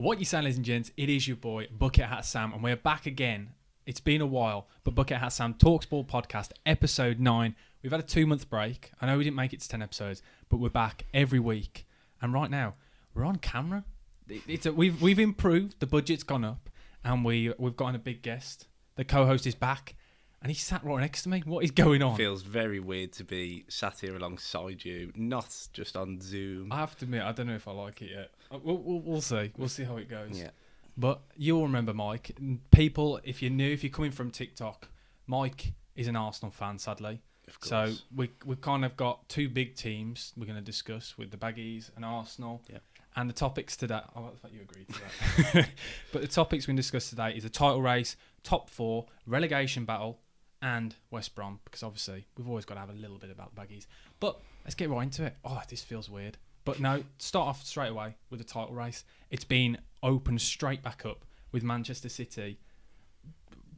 What you saying, ladies and gents? It is your boy BucketHatSam, and we're back again. It's been a while, but BucketHatSam Talks Ball Podcast, episode 9. We've had a 2-month break. I know we didn't make it to 10 episodes, but we're back every week. And right now, we're on camera. We've improved. The budget's gone up, and we've gotten a big guest. The co-host is back, and he's sat right next to me. What is going on? It feels very weird to be sat here alongside you, not just on Zoom. I have to admit, I don't know if I like it yet. We'll see. We'll see how it goes. Yeah. But you'll remember Mike. People, if you're new, if you're coming from TikTok, Mike is an Arsenal fan, sadly. Of course. So we've kind of got two big teams we're going to discuss with the Baggies and Arsenal. Yeah. And the topics today, I like the fact you agreed to that. But the topics we discuss today is a title race, top 4, relegation battle, and West Brom, because obviously we've always got to have a little bit about the Baggies. But let's get right into it. Oh, this feels weird. But no, start off straight away with the title race. It's been opened straight back up with Manchester City.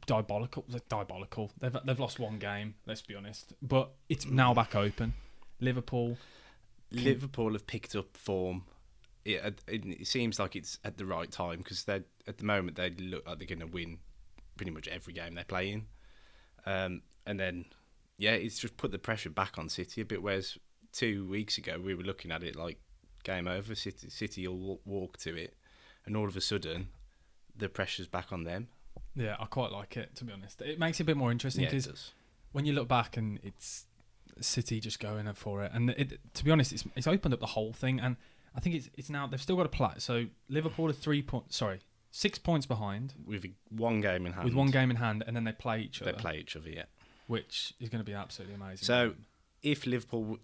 Diabolical. They've lost one game, let's be honest. But it's now back open. Liverpool have picked up form. It seems like it's at the right time because at the moment they look like they're going to win pretty much every game they play in. And then, it's just put the pressure back on City a bit, whereas 2 weeks ago we were looking at it like game over. City will walk to it, and all of a sudden the pressure's back on them. Yeah, I quite like it, to be honest. It makes it a bit more interesting because when you look back and it's City just going up for it, and to be honest, it's opened up the whole thing, and I think it's now they've still got a play. So Liverpool are 6 points behind with one game in hand. With one game in hand, and then they play each other. Yeah. Which is going to be absolutely amazing. So if Liverpool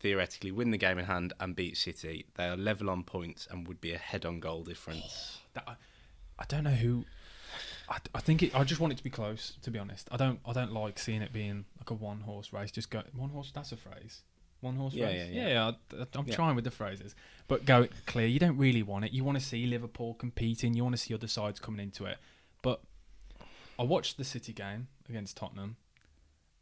theoretically win the game in hand and beat City, they are level on points and would be a head-on goal difference. I don't know who. I think I just want it to be close. To be honest, I don't like seeing it being like a one-horse race. Just go one horse. That's a phrase. One horse race. Yeah. I'm trying with the phrases, but go clear. You don't really want it. You want to see Liverpool competing. You want to see other sides coming into it. But I watched the City game against Tottenham,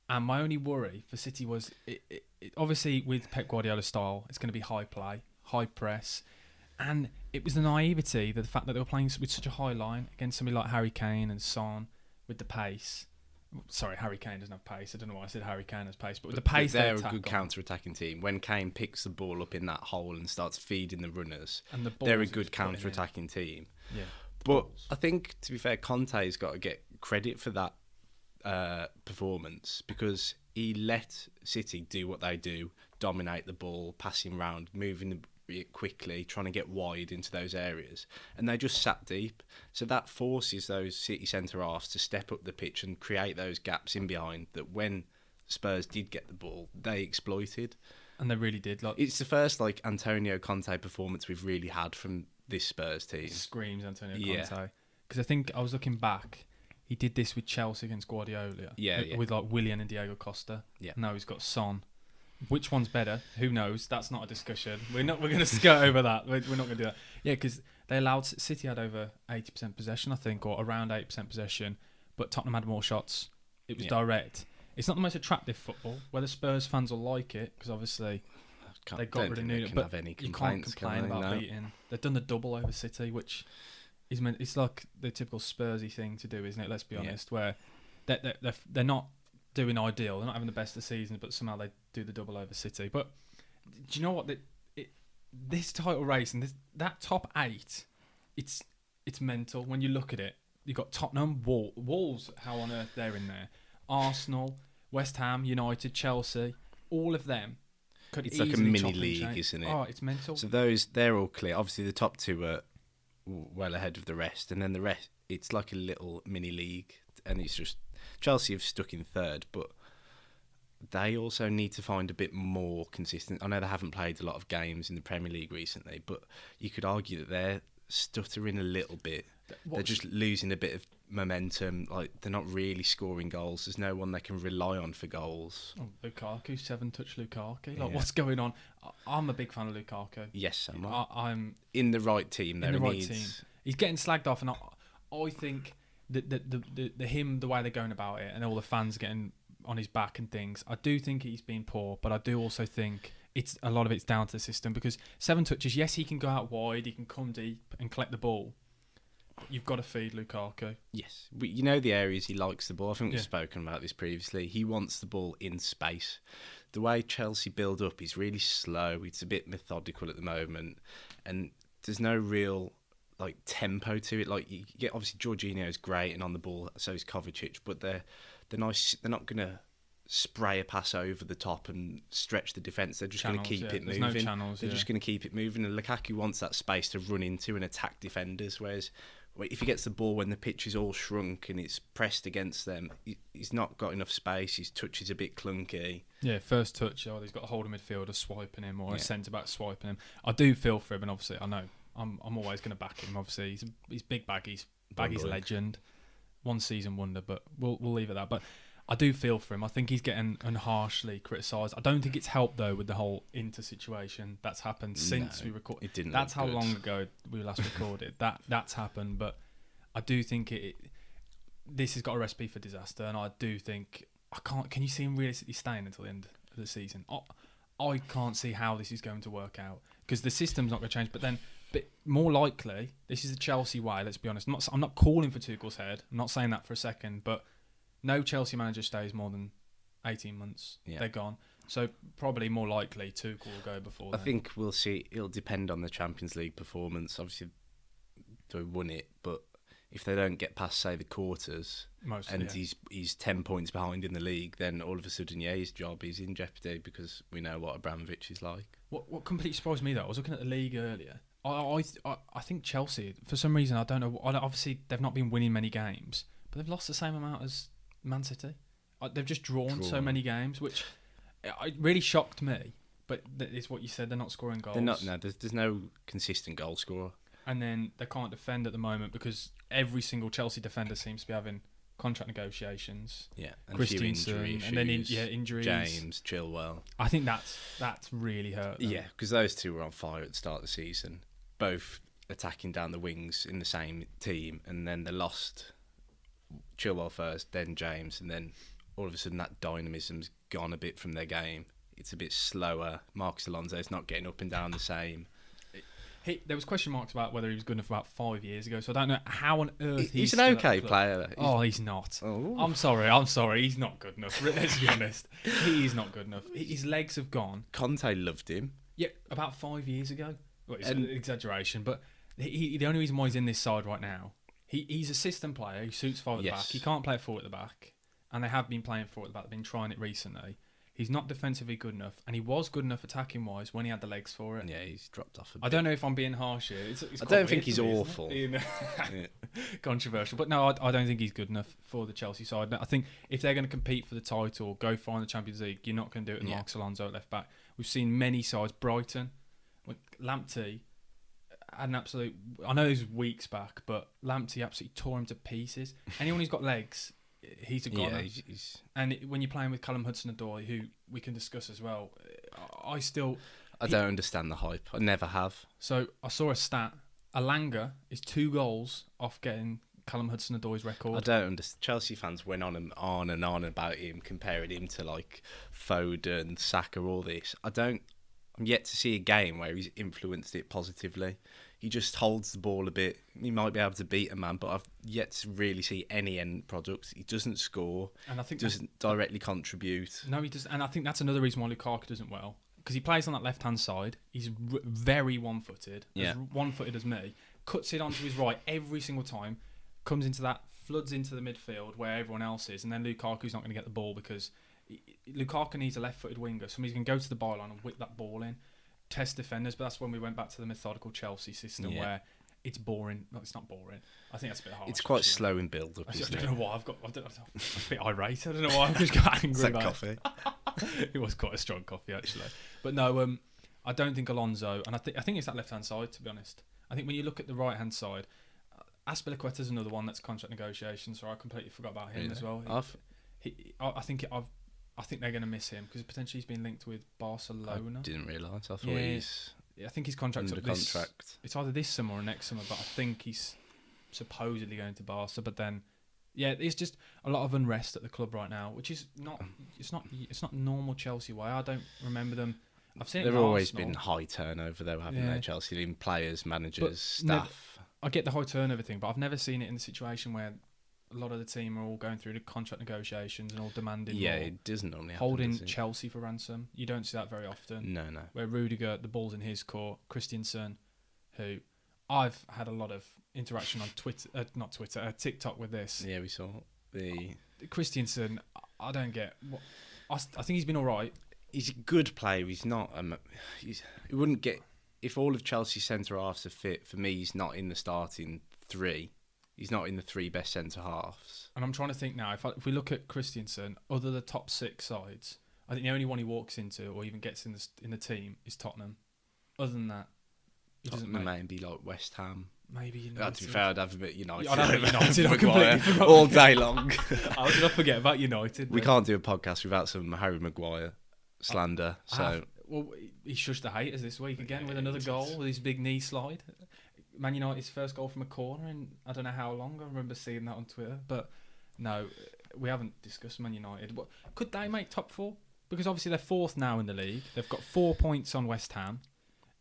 and my only worry for City was it obviously with Pep Guardiola's style, it's going to be high play, high press, and it was the naivety, the fact that they were playing with such a high line against somebody like Harry Kane and Son with the pace. Sorry, Harry Kane doesn't have pace. I don't know why I said Harry Kane has pace, but with the pace they're a good counter-attacking team. When Kane picks the ball up in that hole and starts feeding the runners, and they're a good counter-attacking team. Yeah, but I think, to be fair, Conte's got to get credit for that performance because he let City do what they do, dominate the ball, passing around, moving it quickly, trying to get wide into those areas, and they just sat deep. So that forces those City centre-halves to step up the pitch and create those gaps in behind that when Spurs did get the ball, they exploited. And they really did. It's the first Antonio Conte performance we've really had from this Spurs team. Screams Antonio Conte. Because I think I was looking back, he did this with Chelsea against Guardiola. With Willian and Diego Costa. Yeah. Now he's got Son. Which one's better? Who knows? That's not a discussion. We're going to skirt over that. We're not going to do that. Yeah, because they allowed City had over 80% possession, I think, or around 8% possession, but Tottenham had more shots. It was direct. It's not the most attractive football. Whether Spurs fans will like it, because obviously they got rid of Nuno, but you can't complain about beating. They've done the double over City, which is it's like the typical Spursy thing to do, isn't it? Let's be honest, where they're not doing ideal. They're not having the best of the season, but somehow they do the double over City. But do you know what? This title race and that top 8, it's mental when you look at it. You've got Tottenham, Wolves, how on earth they're in there. Arsenal, West Ham, United, Chelsea, all of them could easily like a mini league, isn't it? Oh, it's mental. So they're all clear. Obviously, the top 2 are well ahead of the rest, and then the rest, it's like a little mini league, and it's just Chelsea have stuck in 3rd, but they also need to find a bit more consistent. I know they haven't played a lot of games in the Premier League recently, but you could argue that they're stuttering a little bit. They're just losing a bit of momentum. They're not really scoring goals. There's no one they can rely on for goals. Oh, Lukaku, 7-touch Lukaku. What's going on? I'm a big fan of Lukaku. Yes, I'm in the right team. In the right team. He's getting slagged off, and I think that the way they're going about it, and all the fans getting on his back and things, I do think he's been poor, but I do also think a lot of it's down to the system because 7 touches, yes, he can go out wide, he can come deep and collect the ball, You've got to feed Lukaku. Yes. You know the areas he likes the ball. I think we've spoken about this previously. He wants the ball in space. The way Chelsea build up is really slow. It's a bit methodical at the moment. And there's no real tempo to it. Like, you get, obviously Jorginho is great and on the ball, so is Kovacic, but they're nice. They're not going to spray a pass over the top and stretch the defence. They're just going to keep it moving. There's no channels. They're just going to keep it moving. And Lukaku wants that space to run into and attack defenders, whereas if he gets the ball when the pitch is all shrunk and it's pressed against them, he's not got enough space. His touch is a bit clunky. Yeah, first touch, he's got a hold of midfielder swiping him or a centre-back swiping him. I do feel for him, and obviously I know I'm always going to back him. Obviously, he's big Baggy's legend. One season wonder, but we'll leave it at that. But I do feel for him. I think he's getting unharshly criticised. I don't think it's helped, though, with the whole Inter situation that's happened since we recorded. It didn't. That's how long ago we last recorded. That's happened, but I do think this has got a recipe for disaster, and I do think Can you see him realistically staying until the end of the season? I can't see how this is going to work out because the system's not going to change. But more likely, this is the Chelsea way. Let's be honest. I'm not calling for Tuchel's head. I'm not saying that for a second, but no Chelsea manager stays more than 18 months. Yeah. They're gone. So probably more likely Tuchel will go before then. I think we'll see. It'll depend on the Champions League performance. Obviously, they won it, but if they don't get past, say, the quarters, he's 10 points behind in the league, then all of a sudden, his job is in jeopardy because we know what Abramovich is like. What completely surprised me, though, I was looking at the league earlier. I think Chelsea, for some reason, I don't know. Obviously, they've not been winning many games, but they've lost the same amount as Man City. They've just drawn so many games, which it really shocked me. But it's what you said, they're not scoring goals. They're not. No, there's no consistent goal scorer. And then they can't defend at the moment because every single Chelsea defender seems to be having contract negotiations. Yeah, and a few injury issues. And then injuries. James, Chilwell. I think that's really hurt them. Yeah, because those two were on fire at the start of the season, both attacking down the wings in the same team, and then they lost Chilwell first, then James, and then all of a sudden that dynamism's gone a bit from their game. It's a bit slower. Marcus Alonso's not getting up and down the same. There was question marks about whether he was good enough about 5 years ago, so I don't know how on earth he's an okay player. He's not. Oh. I'm sorry. He's not good enough. Let's be honest. He's not good enough. His legs have gone. Conte loved him. Yeah, about 5 years ago. Well, it's an exaggeration, but the only reason why he's in this side right now, he's a system player. He suits forward at the back. He can't play forward at the back, and they have been playing forward at the back. They've been trying it recently. He's not defensively good enough, and he was good enough attacking wise when he had the legs for it. Yeah, he's dropped off a bit. I don't know if I'm being harsh here. I don't think he's awful. Controversial, but no, I don't think he's good enough for the Chelsea side. I think if they're going to compete for the title, go far in the Champions League, you're not going to do it with Marcus Alonso at left back. We've seen many sides. Brighton, Lamptey had an absolute. I know it was weeks back, but Lamptey absolutely tore him to pieces. Anyone who's got legs. He's a goner. Yeah, and when you're playing with Callum Hudson-Odoi, who we can discuss as well, I don't understand the hype. I never have. So I saw a stat. Alanga is 2 goals off getting Callum Hudson-Odoi's record. I don't understand. Chelsea fans went on and on about him, comparing him to Foden, Saka, all this. I'm yet to see a game where he's influenced it positively. He just holds the ball a bit. He might be able to beat a man, but I've yet to really see any end products. He doesn't score. And I think doesn't directly contribute. No, he does. And I think that's another reason why Lukaku doesn't well, because he plays on that left-hand side. He's very one-footed, as one-footed as me. Cuts it onto his right every single time. Comes into that, floods into the midfield where everyone else is, and then Lukaku's not going to get the ball because Lukaku needs a left-footed winger. Somebody's going to go to the byline and whip that ball in. Test defenders, but that's when we went back to the methodical Chelsea system where it's boring. No, it's not boring. I think that's a bit harsh. It's quite slow in build-up. I don't know why I'm a bit irate. I don't know why I've just got angry about coffee. It was quite a strong coffee actually, but no, I don't think Alonso, and I think it's that left-hand side. To be honest, I think when you look at the right-hand side, Azpilicueta's another one that's contract negotiations. So I completely forgot about him as well. I think they're going to miss him because potentially he's been linked with Barcelona. I didn't realise. I thought I think his contract's under up contract. It's either this summer or next summer, but I think he's supposedly going to Barca. But then, there's just a lot of unrest at the club right now, which is not. It's not normal Chelsea way. I don't remember them. I've seen. They've always been high turnover though, haven't they? Chelsea, in players, managers, staff. I get the high turnover thing, but I've never seen it in the situation where a lot of the team are all going through the contract negotiations and all demanding more. It doesn't normally happen, holding does it? Chelsea for ransom. You don't see that very often. No. Where Rudiger, the ball's in his court. Christensen, who I've had a lot of interaction on TikTok with this. Yeah, we saw the Christensen. I don't get. I think he's been all right. He's a good player. He's not. He wouldn't get if all of Chelsea's centre halves are fit. For me, he's not in the starting three. He's not in the three best centre halves. And I'm trying to think now. If we look at Christensen, other the top 6 sides, I think the only one he walks into or even gets in the team is Tottenham. Other than that, he doesn't make. Maybe like West Ham. Maybe United. To be fair, I'd have a bit United. I'd have a bit United. I completely forgot all day long. How did I forget about United? We can't do a podcast without some Harry Maguire slander. Well, he shushed the haters this week again with another goal with his big knee slide. Man United's first goal from a corner in I don't know how long. I remember seeing that on Twitter. But no, we haven't discussed Man United. But could they make top 4? Because obviously they're 4th now in the league. They've got 4 points on West Ham,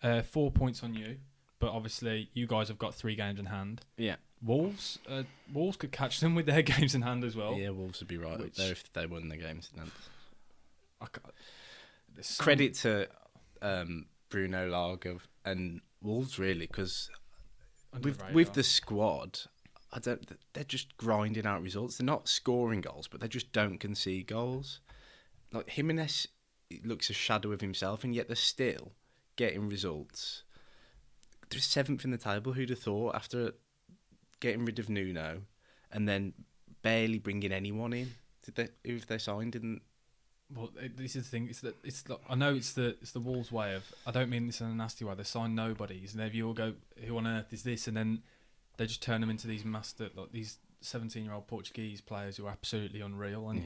4 points on you. But obviously you guys have got 3 games in hand. Yeah. Wolves could catch them with their games in hand as well. Yeah, Wolves would be right up there if they won their games in hand. Credit to Bruno Lage and Wolves really, because with the squad, they're just grinding out results. They're not scoring goals, but they just don't concede goals. Like Jimenez looks a shadow of himself, and yet they're still getting results. They're 7th in the table. Who'd have thought after getting rid of Nuno and then barely bringing anyone in? Who have they signed? Didn't. Well, this is the thing. I know it's the Wolves' way of. I don't mean this in a nasty way. They sign nobodies, and then you all go, "Who on earth is this?" And then they just turn them into these these 17-year-old Portuguese players who are absolutely unreal. And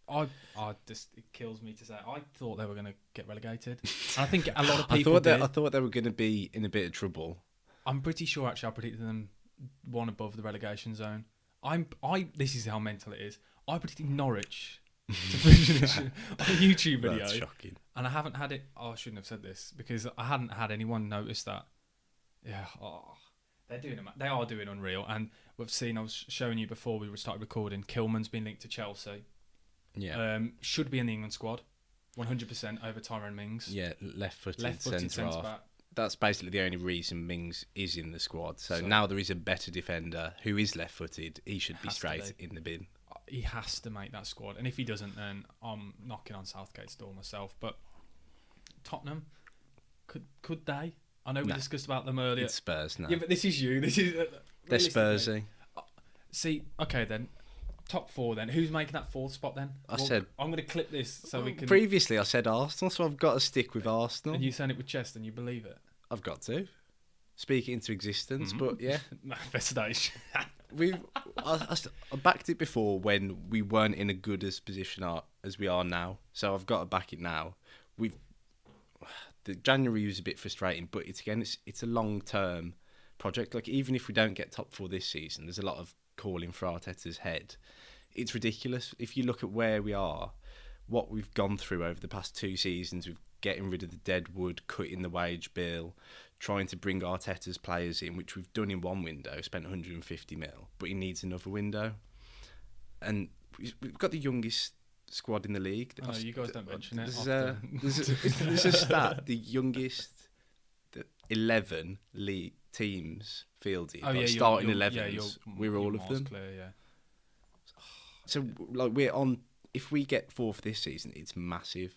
I just it kills me to say I thought they were going to get relegated. And I think a lot of people. I thought they were going to be in a bit of trouble. I'm pretty sure actually I predicted them one above the relegation zone. This is how mental it is. I predicted Norwich to finish on a YouTube video. That's shocking. And I haven't had it. I shouldn't have said this because I hadn't had anyone notice that. Yeah, they are doing unreal. And we've seen. I was showing you before we started recording. Kilman's been linked to Chelsea. Yeah, should be in the England squad, 100% over Tyrone Mings. Yeah, left-footed centre half. That's basically the only reason Mings is in the squad. So now there is a better defender who is left-footed. He should be straight in the bin. He has to make that squad, and if he doesn't, then I'm knocking on Southgate's door myself. But Tottenham, could they? I know we discussed about them earlier. It's Spurs now. Yeah, but this is you. They're Spursy. See, okay then. Top 4 then. Who's making that 4th spot then? I'm going to clip this so we can. Previously, I said Arsenal, so I've got to stick with Arsenal. And you saying it with chest, and you believe it. I've got to speak it into existence, but yeah, manifestation. I backed it before when we weren't in a good as position as we are now, so I've got to back it now. The January was a bit frustrating, but it's a long term project. Like even if we don't get top 4 this season, there's a lot of calling for Arteta's head. It's ridiculous if you look at where we are, what we've gone through over the past 2 seasons with getting rid of the dead wood, cutting the wage bill, trying to bring Arteta's players in, which we've done in one window, spent 150 mil, but he needs another window. And we've got the youngest squad in the league. Oh, you guys don't mention it. There's a stat, the youngest 11 league teams fielded, starting 11s, we're all of them. Clear, yeah. So like we're on. If we get 4th this season, it's massive.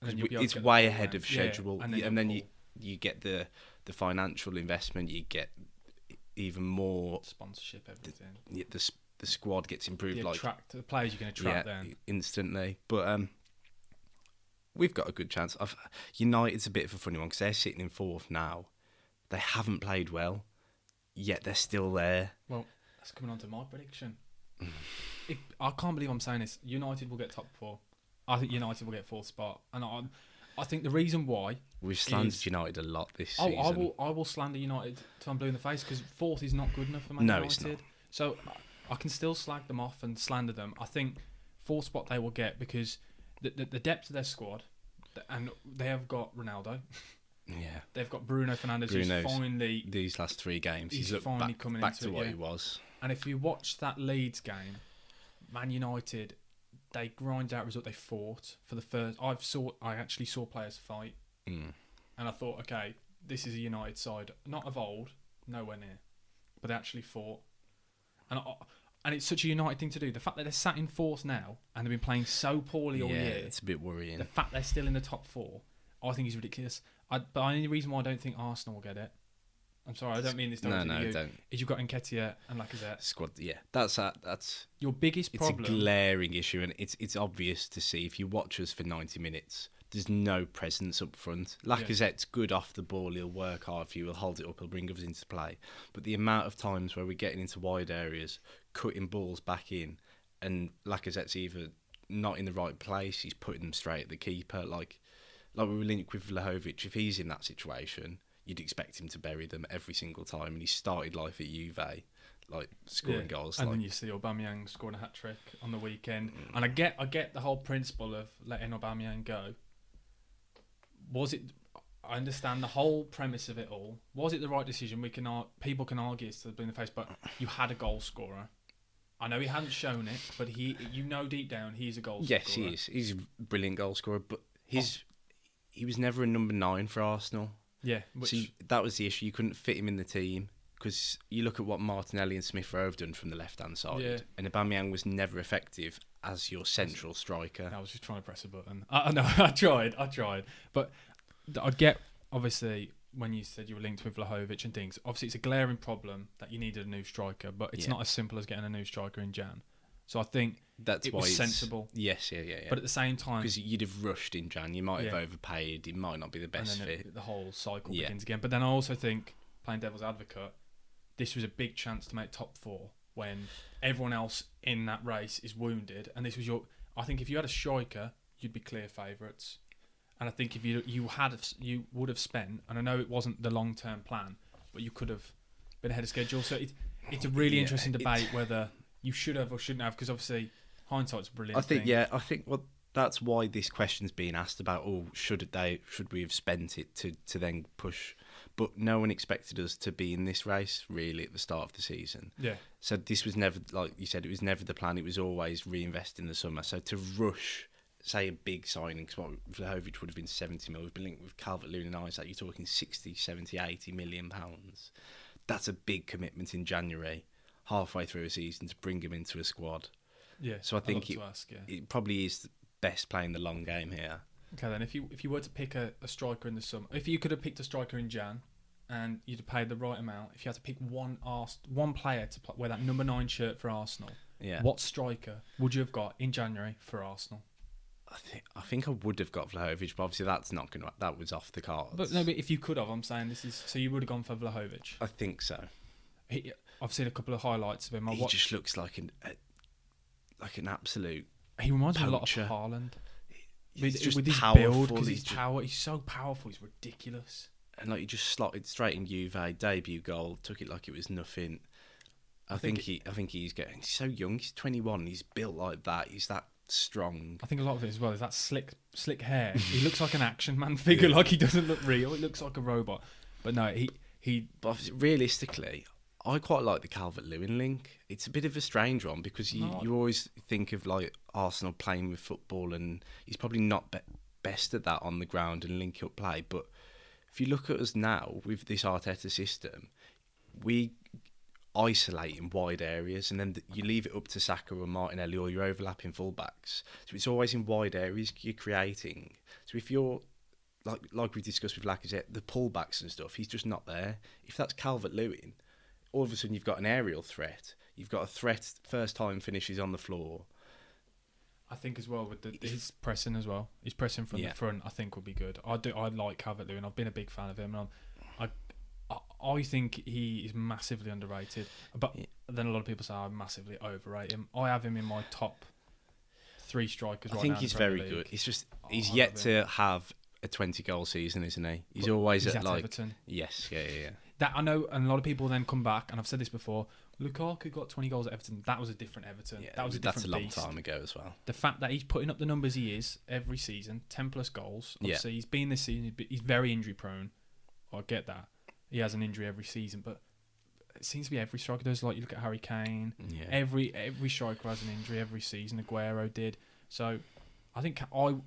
It's way ahead of schedule, and then you get the financial investment. You get even more sponsorship. Everything. The squad gets improved. The players you can attract then instantly. But we've got a good chance. United's a bit of a funny one because they're sitting in 4th now. They haven't played well, yet they're still there. Well, that's coming on to my prediction. I can't believe I'm saying this. United will get top 4. I think United will get 4th spot, and I think the reason why we've slandered United a lot this season. I will slander United till I'm blue in the face because 4th is not good enough for Man United. It's not. So I can still slag them off and slander them. I think 4th spot they will get because the depth of their squad, and they have got Ronaldo. Yeah. They've got Bruno Fernandes, who's finally... These last 3 games, he's looked finally coming back into to it, what he was. And if you watch that Leeds game, Man United, they grind out a result. They fought for the first... I actually saw players fight. And I thought, okay, this is a United side. Not of old, nowhere near. But they actually fought. And it's such a United thing to do. The fact that they're sat in 4th now and they've been playing so poorly all year. It's a bit worrying. The fact they're still in the top 4, I think is ridiculous. But the only reason why I don't think Arsenal will get it, I'm sorry, I don't mean this directly to you, don't. Is you've got Nketiah and Lacazette. Squad, that's your biggest problem. It's a glaring issue, and it's obvious to see if you watch us for 90 minutes. There's no presence up front. Lacazette's good off the ball. He'll work hard for you. He'll hold it up. He'll bring others into play. But the amount of times where we're getting into wide areas, cutting balls back in, and Lacazette's either not in the right place, he's putting them straight at the keeper. Like we were linked with Vlahovic. If he's in that situation, you'd expect him to bury them every single time. And he started life at Juve, like scoring goals. And then you see Aubameyang scoring a hat-trick on the weekend. And I get the whole principle of letting Aubameyang go. I understand the whole premise of it all. Was it the right decision? People can argue it's to be in the face, but you had a goal scorer. I know he hadn't shown it, but deep down he's a goal scorer. Yes, he is. He's a brilliant goal scorer, but he was never a number 9 for Arsenal. Yeah, that was the issue. You couldn't fit him in the team because you look at what Martinelli and Smith Rowe have done from the left-hand side, and Aubameyang was never effective as your central striker. I was just trying to press a button. No, I tried. But I get, obviously, when you said you were linked with Vlahovic and things, obviously it's a glaring problem that you needed a new striker, but it's not as simple as getting a new striker in Jan. So I think it was sensible. Yes, yeah. But at the same time... Because you'd have rushed in Jan, you might have overpaid, it might not be the best fit. The whole cycle begins again. But then I also think, playing devil's advocate, this was a big chance to make top 4 when everyone else in that race is wounded, and this was I think if you had a striker, you'd be clear favourites. And I think if you would have spent, and I know it wasn't the long-term plan, but you could have been ahead of schedule. So it's a really interesting debate whether you should have or shouldn't have, because obviously hindsight's a brilliant thing. I think that's why this question's being asked about, should we have spent it to then push? But no one expected us to be in this race, really, at the start of the season. Yeah. So this was never, like you said, it was never the plan. It was always reinvest in the summer. So to rush, say, a big signing, because what Vlahovic would have been 70 million, we've been linked with Calvert-Lewin and Isaac, you're talking 60, 70, 80 million pounds. That's a big commitment in January, halfway through a season, to bring him into a squad. Yeah. So I think it probably is the best playing the long game here. Okay, then if you were to pick a striker in the summer, if you could have picked a striker in Jan and you'd have paid the right amount, if you had to pick one player to wear that number 9 shirt for Arsenal, what striker would you have got in January for Arsenal? I think I would have got Vlahovic, but obviously that was off the cards. But if you could have, I'm saying so you would have gone for Vlahovic. I think so. I've seen a couple of highlights of him. He just looks like an absolute. He reminds poacher. me a lot of Haaland. With his build, because he's so powerful, he's ridiculous. And he just slotted straight in Juve, debut goal, took it like it was nothing. I think he's so young. He's 21. He's built like that. He's that strong. I think a lot of it as well is that slick hair. He looks like an action man figure. Like he doesn't look real. He looks like a robot. But no, he. But realistically, I quite like the Calvert-Lewin link. It's a bit of a strange one because you always think of like Arsenal playing with football, and he's probably not best at that on the ground and link up play. But if you look at us now with this Arteta system, we isolate in wide areas, and then you leave it up to Saka or Martinelli or your overlapping fullbacks. So it's always in wide areas you're creating. So if you're like we discussed with Lacazette, the pullbacks and stuff, he's just not there. If that's Calvert-Lewin, all of a sudden you've got an aerial threat. You've got a threat first time finishes on the floor. I think as well with his pressing as well. His pressing from the front, I think, would be good. I like Calvert-Lewin. I've been a big fan of him, and I think he is massively underrated. But then a lot of people say I massively overrate him. I have him in my top 3 strikers. I think he's very good. It's just he's yet to have a 20-goal season, isn't he? He's always at like Everton. Yes, yeah. That I know, and a lot of people then come back, and I've said this before. Lukaku got 20 goals at Everton. That was a different Everton. Yeah, that was a different beast. That's a long time ago as well. The fact that he's putting up the numbers he is every season, 10 plus goals. Obviously, he's been this season. He's very injury prone. I get that. He has an injury every season, but it seems to be every striker does. Like, you look at Harry Kane. Yeah. Every striker has an injury every season. Aguero did. So I think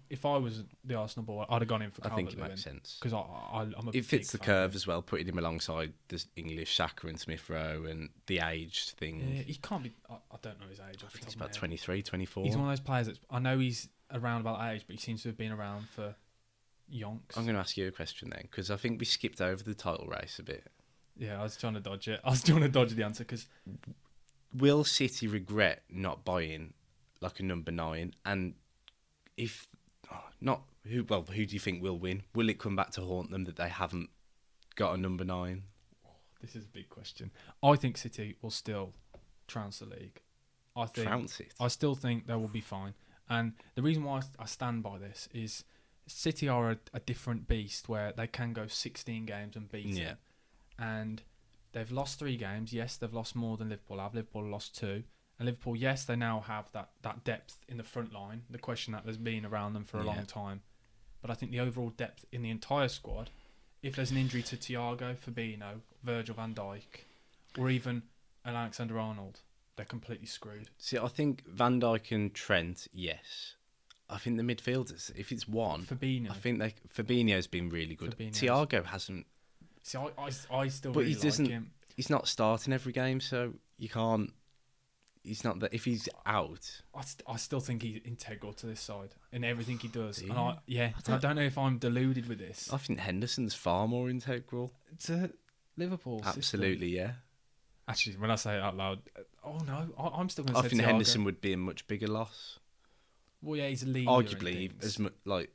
if I was the Arsenal boy, I'd have gone in for Calvert-Lewin. I think it makes sense. Because I'm a It fits the fan curve as well, putting him alongside the English Saka and Smith Rowe and the age thing. Yeah, he can't be... I don't know his age. I think he's about 23, 24. He's one of those players that... I know he's around about that age, but he seems to have been around for yonks. I'm going to ask you a question then, because I think we skipped over the title race a bit. Yeah, I was trying to dodge it. I was trying to dodge the answer, because... Will City regret not buying like a number 9? And if not, who do you think will win? Will it come back to haunt them that they haven't got a number 9? This is a big question. I think City will still trounce the league. Trounce it? I still think they will be fine. And the reason why I stand by this is City are a different beast where they can go 16 games and beat it. And they've lost 3 games. Yes, they've lost more than Liverpool have. Liverpool lost 2. And Liverpool, yes, they now have that depth in the front line. The question that there's been around them for a long time. But I think the overall depth in the entire squad, if there's an injury to Thiago, Fabinho, Virgil van Dijk, or even an Alexander-Arnold, they're completely screwed. See, I think Van Dijk and Trent, yes. I think the midfielders, if it's one, Fabinho. I think Fabinho's been really good. Thiago hasn't. See, I still really like him. He's not starting every game, so you can't. He's not that. If he's out, I still think he's integral to this side in everything he does. And I don't know if I'm deluded with this. I think Henderson's far more integral to Liverpool. Absolutely, yeah. Actually, when I say it out loud, I'm still going to say I think Thiago. Henderson would be a much bigger loss. Well, yeah, he's a leader. Arguably, as much like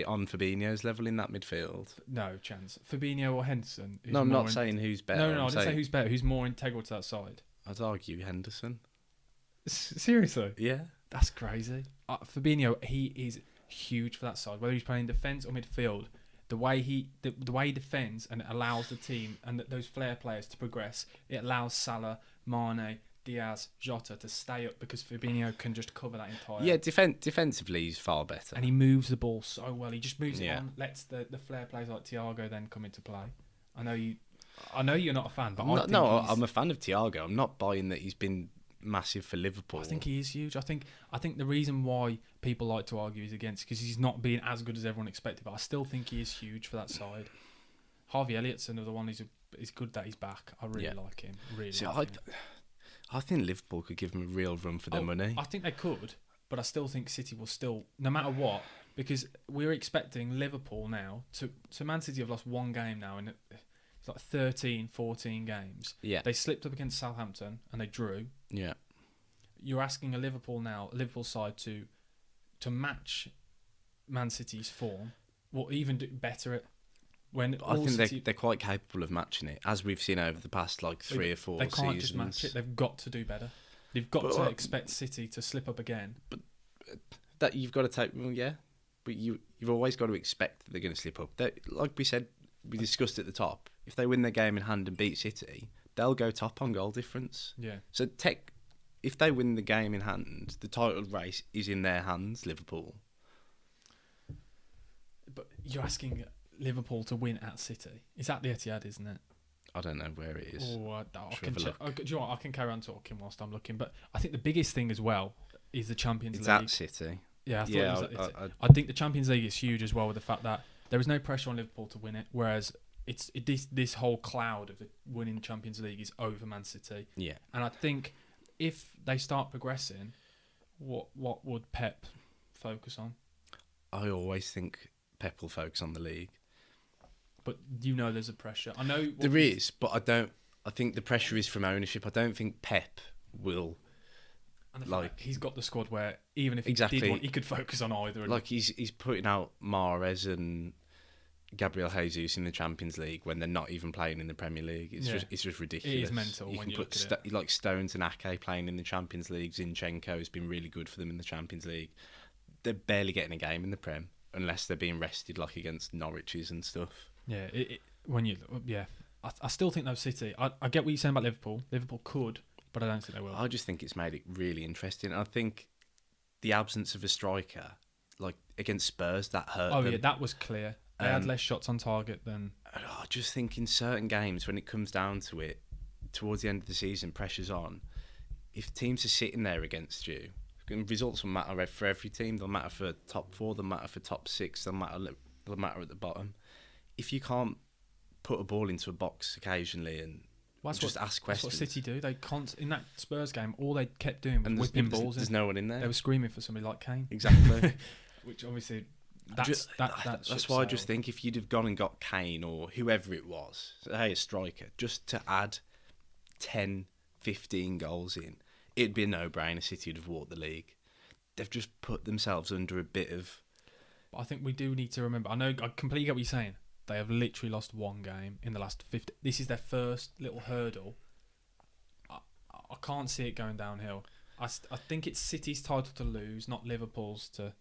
on Fabinho's level in that midfield. No chance. Fabinho or Henderson? No, I'm not saying who's better. No, I didn't say who's better. Who's more integral to that side? I'd argue Henderson. Seriously? Yeah. That's crazy. Fabinho, he is huge for that side. Whether he's playing defence or midfield, the way he defends and it allows the team and those flair players to progress, it allows Salah, Mane, Diaz, Jota to stay up because Fabinho can just cover that entire... Yeah, defensively he's far better. And he moves the ball so well. He just moves it on, lets the flair players like Thiago then come into play. I know you're not a fan, but I'm a fan of Thiago. I'm not buying that he's been massive for Liverpool. I think he is huge. I think the reason why people like to argue is against because he's not being as good as everyone expected, but I still think he is huge for that side. Harvey Elliott's another one. He's good that he's back. I really like him. I think Liverpool could give him a real run for their money. I think they could, but I still think City will still, no matter what, because we're expecting Liverpool now to Man City have lost 1 game now in it's like 13, 14 games. Yeah. They slipped up against Southampton and they drew. Yeah. You're asking a Liverpool side to match Man City's form, or even do better it. I think they're quite capable of matching it, as we've seen over the past 3 or 4 seasons. They can't just match it. They've got to do better. They've got to expect City to slip up again. But that you've got to take, but you've always got to expect that they're going to slip up. Like we said, we discussed at the top, if they win their game in hand and beat City, they'll go top on goal difference. Yeah. So if they win the game in hand, the title race is in their hands, Liverpool. But you're asking Liverpool to win at City. It's at the Etihad, isn't it? I don't know where it is. Oh, I can check. Do you know what? I can carry on talking whilst I'm looking. But I think the biggest thing as well is the Champions League. It's at City. Yeah, I thought it was at City. I think the Champions League is huge as well with the fact that there is no pressure on Liverpool to win it, whereas this whole cloud of the winning Champions League is over Man City. Yeah. And I think if they start progressing, what would Pep focus on? I always think Pep will focus on the league. But there's a pressure. I know there is, but I don't. I think the pressure is from ownership. I don't think Pep will. And he's got the squad where even if he did want, he could focus on either. Like he's putting out Mahrez and Gabriel Jesus in the Champions League when they're not even playing in the Premier League. It's just ridiculous. It is mental. You when can you put look at it. like Stones and Ake playing in the Champions League. Zinchenko has been really good for them in the Champions League. They're barely getting a game in the Prem unless they're being rested like against Norwich's and stuff. Yeah, I still think though City. I get what you're saying about Liverpool. Liverpool could, but I don't think they will. I just think it's made it really interesting. I think the absence of a striker, like against Spurs, that hurt them. Yeah, that was clear. They had less shots on target than I just think in certain games, when it comes down to it, towards the end of the season, pressure's on. If teams are sitting there against you, results will matter for every team. They'll matter for top 4, they'll matter for top 6, they'll matter at the bottom. If you can't put a ball into a box occasionally and ask questions. That's what City do. They in that Spurs game, all they kept doing was whipping balls in. There's no one in there. They were screaming for somebody like Kane. Exactly. Which obviously, that's why I just think if you'd have gone and got Kane or whoever it was, a striker, just to add 10, 15 goals in, it'd be a no-brainer. City would have walked the league. They've just put themselves under a bit of... But I think we do need to remember... I completely get what you're saying. They have literally lost one game in the last 50... This is their first little hurdle. I can't see it going downhill. I think it's City's title to lose, not Liverpool's to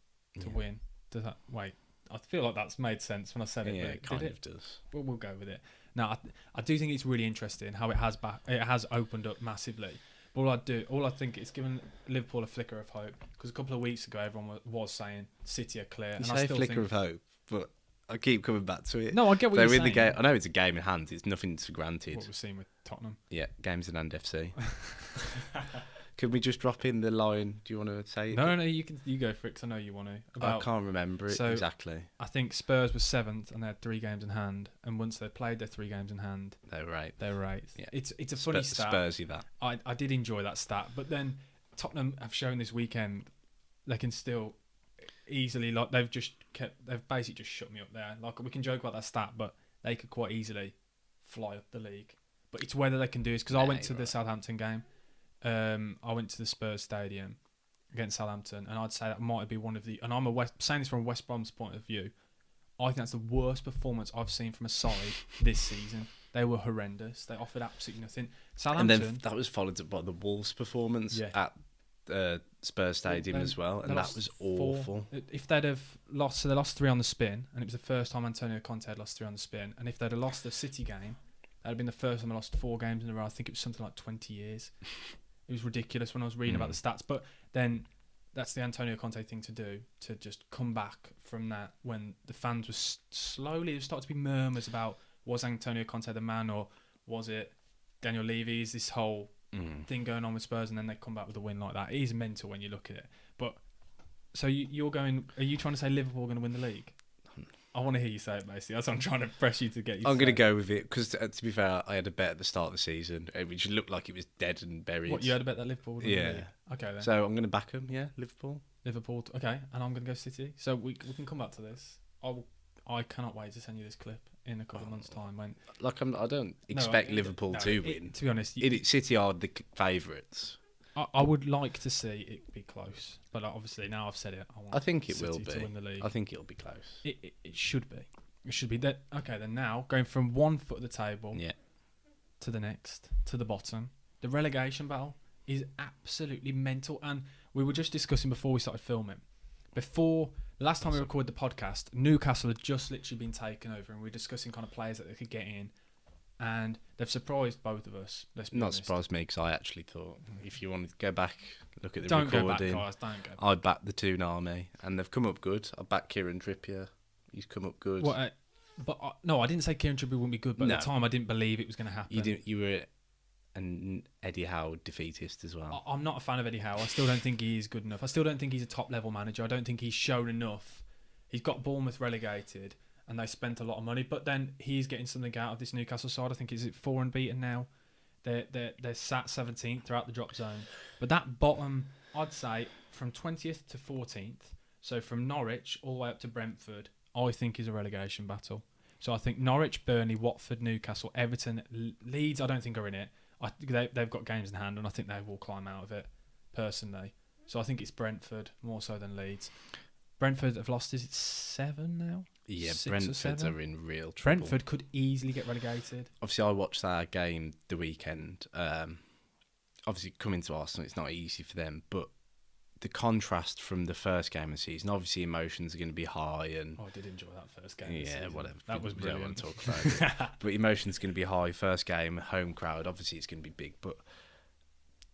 win. Does that... Wait. I feel like that's made sense when I said it. Yeah, it kind of does. We'll go with it. Now, I do think it's really interesting how it has opened up massively. All I think it's given Liverpool a flicker of hope, because a couple of weeks ago everyone was saying City are clear. You say flicker of hope, but I keep coming back to it. No, I get what you're saying. The game. I know it's a game in hand. It's nothing for granted. What we've seen with Tottenham. Yeah, games in hand FC. Can we just drop in the line? Do you want to say it? No, you go for it, because I know you want to. I can't remember it exactly. I think Spurs was 7th and they had 3 games in hand, and once they played their 3 games in hand, they were 8th. They were 8th. Yeah. It's a funny stat. Spursy that. I did enjoy that stat, but then Tottenham have shown this weekend they can still easily, like they've basically just shut me up there. Like, we can joke about that stat, but they could quite easily fly up the league. But it's whether they can do this, because I went to the Southampton game. I went to the Spurs stadium against Southampton, and I'd say that might be one of the... And I'm saying this from West Brom's point of view. I think that's the worst performance I've seen from a side this season. They were horrendous. They offered absolutely nothing. Southampton... And then that was followed up by the Wolves performance at Spurs stadium as well, and that was awful. If they'd have lost... So they lost 3 on the spin, and it was the first time Antonio Conte had lost 3 on the spin. And if they'd have lost the City game, that would have been the first time they lost 4 games in a row. I think it was something like 20 years. It was ridiculous when I was reading about the stats. But then that's the Antonio Conte thing to do, to just come back from that when the fans were slowly... There started to be murmurs about, was Antonio Conte the man, or was it Daniel Levy? Is this whole thing going on with Spurs? And then they come back with a win like that. It is mental when you look at it. But so you're going... Are you trying to say Liverpool are going to win the league? I want to hear you say it, basically. That's what I'm trying to press you to get you. I'm going to go with it, because to be fair, I had a bet at the start of the season, which looked like it was dead and buried. What, you had a bet that Liverpool would win the league? Okay, then. So I'm going to back them, Liverpool. Okay, and I'm going to go City. So we can come back to this. I cannot wait to send you this clip in a couple of months' time. I don't expect Liverpool to win. To be honest... City are the favourites. I would like to see it be close, but obviously now I've said it, I think it City will be. to win the league. I think it'll be close. It should be. It should be. Okay, then now going from one foot of the table to the next, to the bottom, the relegation battle is absolutely mental. And we were just discussing before we started filming. Before the last time we recorded the podcast, Newcastle had just literally been taken over, and we were discussing kind of players that they could get in. And they've surprised both of us. Not surprised me, because I actually thought, if you want to go back, look at the recording. Don't go back, guys. Don't go back. I backed the Toonami, and they've come up good. I backed Kieran Trippier. He's come up good. No, I didn't say Kieran Trippier wouldn't be good, but at the time I didn't believe it was going to happen. You were an Eddie Howe defeatist as well. I'm not a fan of Eddie Howe. I still don't think he is good enough. I still don't think he's a top-level manager. I don't think he's shown enough. He's got Bournemouth relegated, and they spent a lot of money, but then he's getting something out of this Newcastle side. I think is it 4 unbeaten now. They're sat 17th throughout the drop zone, but that bottom, I'd say from 20th to 14th, so from Norwich all the way up to Brentford, I think is a relegation battle. So I think Norwich, Burnley, Watford, Newcastle, Everton, Leeds, I don't think are in it. They've got games in hand, and I think they will climb out of it personally. So I think it's Brentford more so than Leeds. Brentford have lost, is it 7 now? Yeah, Brentford are in real trouble. Brentford could easily get relegated. Obviously, I watched that game the weekend. Obviously, coming to Arsenal, it's not easy for them, but the contrast from the first game of the season, obviously emotions are going to be high. And I did enjoy that first game. Yeah, whatever. That was brilliant. I don't want to talk about it. But emotions are going to be high. First game, home crowd, obviously it's going to be big, but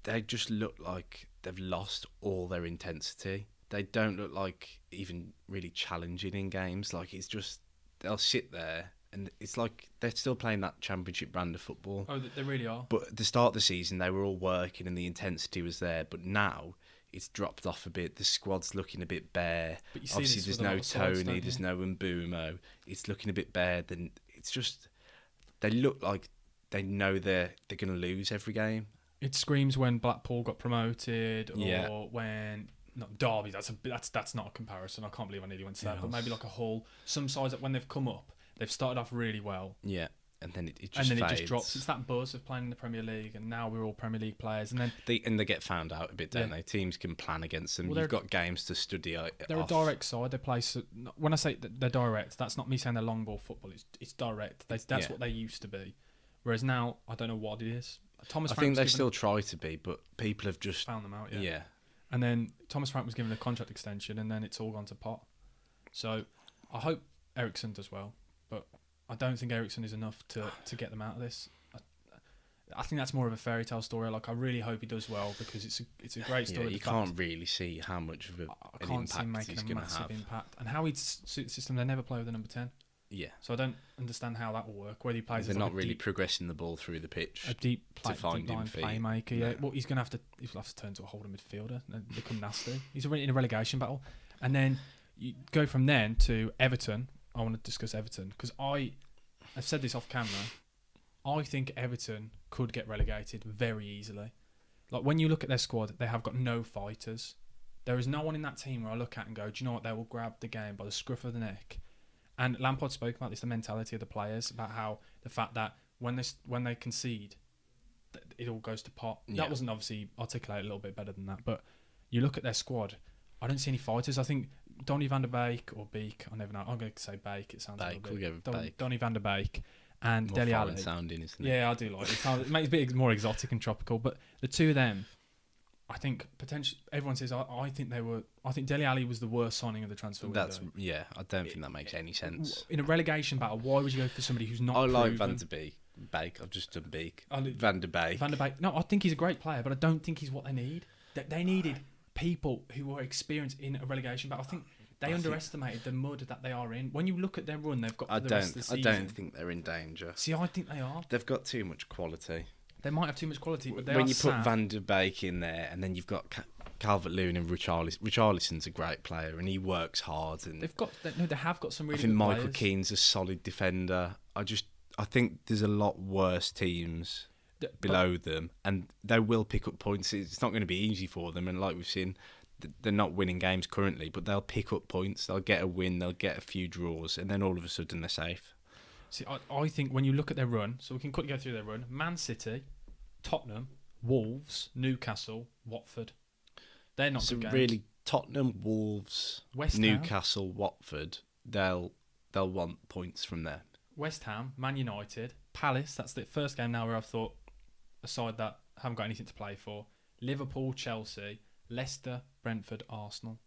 they just look like they've lost all their intensity. They don't look like even really challenging in games. Like, it's just, they'll sit there And it's like they're still playing that Championship brand of football. Oh, they really are. But at the start of the season, they were all working and the intensity was there. But now it's dropped off a bit. The squad's looking a bit bare. Obviously, there's no Tony, there's no Mbumo. It's looking a bit bare. Then it's just they look like they know they're going to lose every game. It screams when Blackpool got promoted, or when Derby. That's not a comparison. I can't believe I nearly went to that. But maybe like a Hull. Some sides that when they've come up, they've started off really well. Yeah. And then it just fades. It just drops. It's that buzz of playing in the Premier League, and now we're all Premier League players. And then they get found out a bit, don't they? Teams can plan against them. You've got games to study. They're a direct side. They play. When I say that they're direct, that's not me saying they're long ball football. It's direct. That's what they used to be. Whereas now, I don't know what it is. I think they still try to be, but people have just found them out. Yeah. And then Thomas Frank was given a contract extension, and then it's all gone to pot. So I hope Ericsson does well, but I don't think Ericsson is enough to get them out of this. I think that's more of a fairy tale story. Like, I really hope he does well, because it's a great story. Yeah, you can't really see how much of an impact he's going to have. Impact. And how he'd suit the system, they never play with the number 10. Yeah. So I don't understand how that will work. Whether he plays, they're not really progressing the ball through the pitch. A deep line playmaker. Yeah. Well, he'll have to turn to a holding midfielder and become nasty. He's already in a relegation battle, and then you go from then to Everton. I want to discuss Everton because I've said this off camera. I think Everton could get relegated very easily. Like, when you look at their squad, they have got no fighters. There is no one in that team where I look at and go, do you know what? They will grab the game by the scruff of the neck. And Lampard spoke about this, the mentality of the players, about how the fact that when they concede, it all goes to pot. Yeah. That wasn't obviously articulated a little bit better than that, but you look at their squad, I don't see any fighters. I think Donny van der Beek or Beek, I never know. I'm going to say Beek. It sounds Beek. We'll go with Beek. Donny van der Beek and more Dele foreign Alli. Sounding, isn't it? Yeah, I do like it. It makes it a bit more exotic and tropical. But the two of them, I think potentially everyone says I think they were. I think Dele Alli was the worst signing of the transfer window. I don't think that makes any sense. In a relegation battle, why would you go for somebody who's not? I like proven? Van der Beek. I've just done Beek. Van der Beek. Van der Beek. No, I think he's a great player, but I don't think he's what they need. They needed people who were experienced in a relegation battle. I think they underestimated the mud that they are in. When you look at their run, they've got for the rest of the season. I don't think they're in danger. See, I think they are. They've got too much quality. They might have too much quality, but when you put Van der Beek in there, and then you've got Calvert-Lewin and Richarlison. Richarlison's a great player, and he works hard. And they have got some really. I think good Michael players. Keane's a solid defender. I think there's a lot worse teams below them, and they will pick up points. It's not going to be easy for them, and like we've seen, they're not winning games currently, but they'll pick up points. They'll get a win. They'll get a few draws, and then all of a sudden they're safe. See, I think when you look at their run, so we can quickly go through their run: Man City, Tottenham, Wolves, Newcastle, Watford. They're not good games. Really, Tottenham, Wolves, Newcastle, Watford. They'll want points from there. West Ham, Man United, Palace. That's the first game now where I've thought, aside that, haven't got anything to play for. Liverpool, Chelsea, Leicester, Brentford, Arsenal.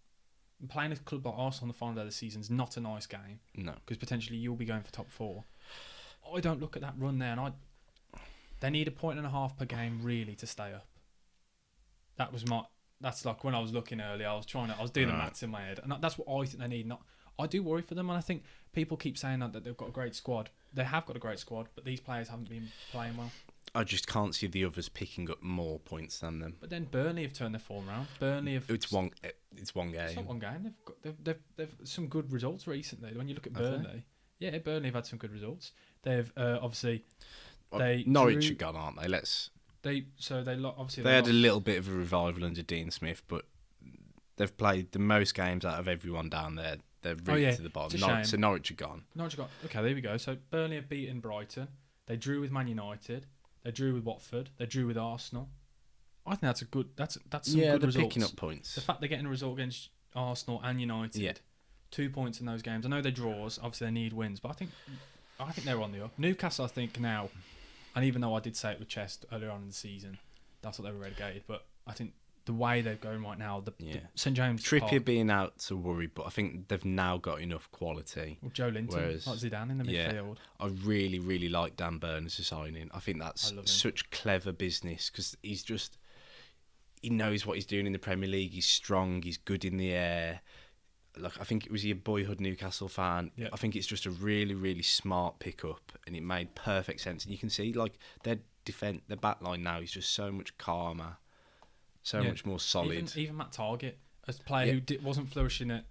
And playing a club like Arsenal on the final day of the season is not a nice game. No, because potentially you'll be going for top 4. I don't look at that run there, and they need 1.5 points per game really to stay up. That's like when I was looking earlier. I was doing the maths in my head, and that's what I think they need. I do worry for them, and I think people keep saying that they've got a great squad. They have got a great squad, but these players haven't been playing well. I just can't see the others picking up more points than them. But then Burnley have turned their form around. It's one game. It's not one game. They've some good results recently. When you look at Burnley, Burnley have had some good results. They've obviously Norwich are gone, aren't they? They had a little bit of a revival under Dean Smith, but they've played the most games out of everyone down there. They're really to the bottom. So Norwich are gone. Okay, there we go. So Burnley have beaten Brighton. They drew with Man United. They drew with Watford. They drew with Arsenal. I think that's some good results. They're picking up points. The fact they're getting a result against Arsenal and United, 2 points in those games. I know they're draws. Obviously, they need wins, but I think they're on the up. Newcastle, I think now, and even though I did say it with Chest earlier on in the season, that's what they were relegated. But I think the way they're going right now, the St James Trippier being out to worry, but I think they've now got enough quality. Well, Joe Linton, like Zidane in the midfield. I really, really like Dan Burn as a signing. I think that's such clever business because he knows what he's doing in the Premier League. He's strong. He's good in the air. look, I think it was your boyhood Newcastle fan. Yeah. I think it's just a really, really smart pickup, and it made perfect sense. And you can see like their back line now is just so much calmer, so much more solid. Even Matt Targett, as a player who wasn't flourishing at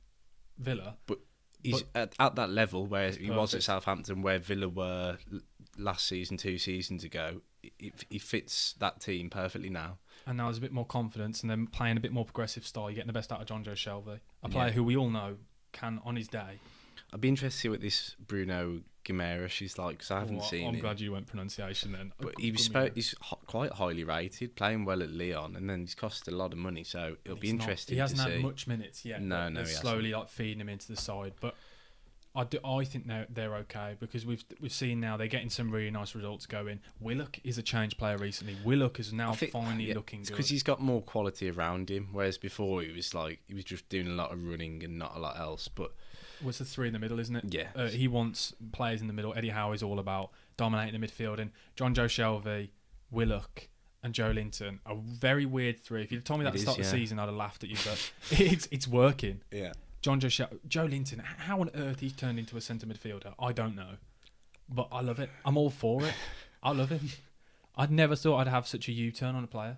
Villa, but he's at that level where he was at Southampton, where Villa were last season, 2 seasons ago. He fits that team perfectly now. And now there's a bit more confidence, and then playing a bit more progressive style. You're getting the best out of Jonjo Shelvey, a player who we all know can, on his day. I'd be interested to see what this Bruno Guimaraes is like, because I haven't seen him. I'm glad you went pronunciation then. But he's quite highly rated, playing well at Lyon, and then he's cost a lot of money, so it'll be interesting to see. He hasn't had much minutes yet. No, they're slowly like feeding him into the side, but I think they're okay, because we've seen now they're getting some really nice results going. Willock is a changed player recently. Willock is now finally looking good. Because he's got more quality around him, whereas before he was just doing a lot of running and not a lot else. But it's the three in the middle, isn't it? Yeah. He wants players in the middle. Eddie Howe is all about dominating the midfield, and Jonjo Shelvey, Willock, and Joe Linton, a very weird three. If you'd told me that at the start of the season, I'd have laughed at you, but it's working. Yeah. Joe Linton, how on earth he's turned into a centre midfielder, I don't know. But I love it. I'm all for it. I love him. I'd never thought I'd have such a U-turn on a player.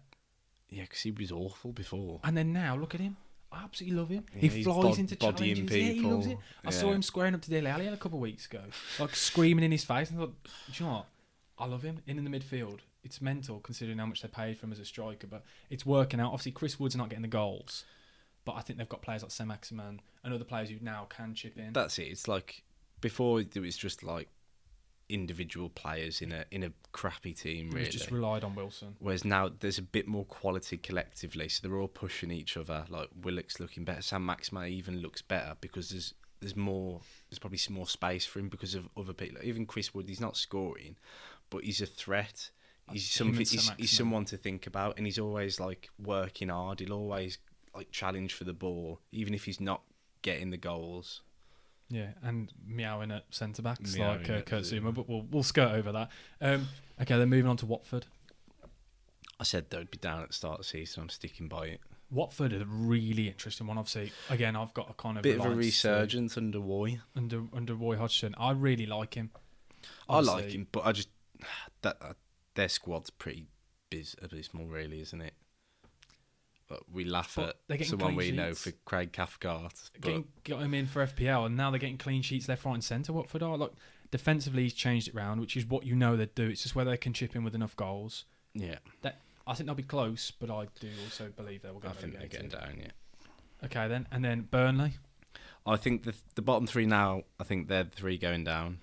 Yeah, because he was awful before. And then now, look at him. I absolutely love him. Yeah, he flies into challenges. People. Yeah, he loves it. I saw him squaring up to Dele Alli a couple of weeks ago, like screaming in his face. And I thought, do you know what? I love him in the midfield. It's mental considering how much they paid for him as a striker, but it's working out. Obviously, Chris Wood's not getting the goals. But I think they've got players like Saint-Maximin and other players who now can chip in. That's it. It's like before it was just like individual players in a crappy team. Really, just relied on Wilson. Whereas now there's a bit more quality collectively, so they're all pushing each other. Like Willock's looking better. Saint-Maximin even looks better because there's probably some more space for him because of other people. Even Chris Wood, he's not scoring, but he's a threat. He's someone to think about, and he's always like working hard. He'll always like challenge for the ball, even if he's not getting the goals. Yeah, and meowing at centre backs like Kurt Zuma, but we'll skirt over that. Okay, then moving on to Watford. I said they'd be down at the start of the season. I'm sticking by it. Watford is a really interesting one. Obviously, again, I've got a kind of bit of a resurgence under Roy. Under Roy Hodgson, I really like him. Obviously, I like him, but I just their squad's pretty abysmal, really, isn't it? We laugh at someone we know for Craig Cathcart. Got him in for FPL, and now they're getting clean sheets left, right and centre. Watford are. Like, defensively, he's changed it round, which is what you know they'd do. It's just whether they can chip in with enough goals. Yeah. I think they'll be close, but I do also believe they will get relegated. I think they're getting down, yeah. Okay, then. And then Burnley. I think the bottom three now, I think they're the three going down.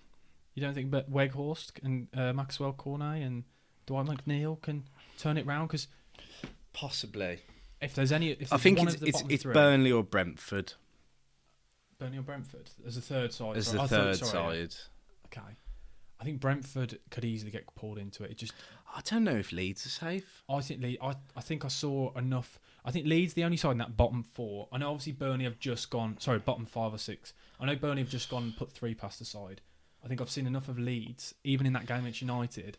You don't think Weghorst and Maxwell Cornet and Dwight McNeil can turn it round? Because possibly. If there's any, I think it's Burnley or Brentford. Burnley or Brentford as a third side. As the third side. Okay, I think Brentford could easily get pulled into it. I don't know if Leeds are safe. I think I think I saw enough. I think Leeds the only side in that bottom four. I know obviously Burnley have just gone. Sorry, bottom 5 or 6. I know Burnley have just gone and put 3 past the side. I think I've seen enough of Leeds, even in that game against United,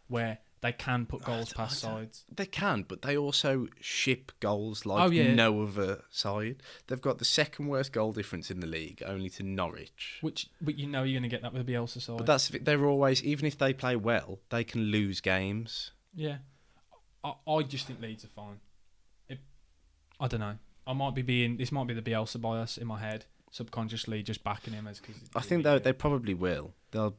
where they can put goals past sides. They can, but they also ship goals like no other side. They've got the second worst goal difference in the league, only to Norwich. But you know you're going to get that with the Bielsa side. But they're always, even if they play well, they can lose games. Yeah. I just think Leeds are fine. I don't know. This might be the Bielsa bias in my head, subconsciously just backing him as. I think they probably will. They'll,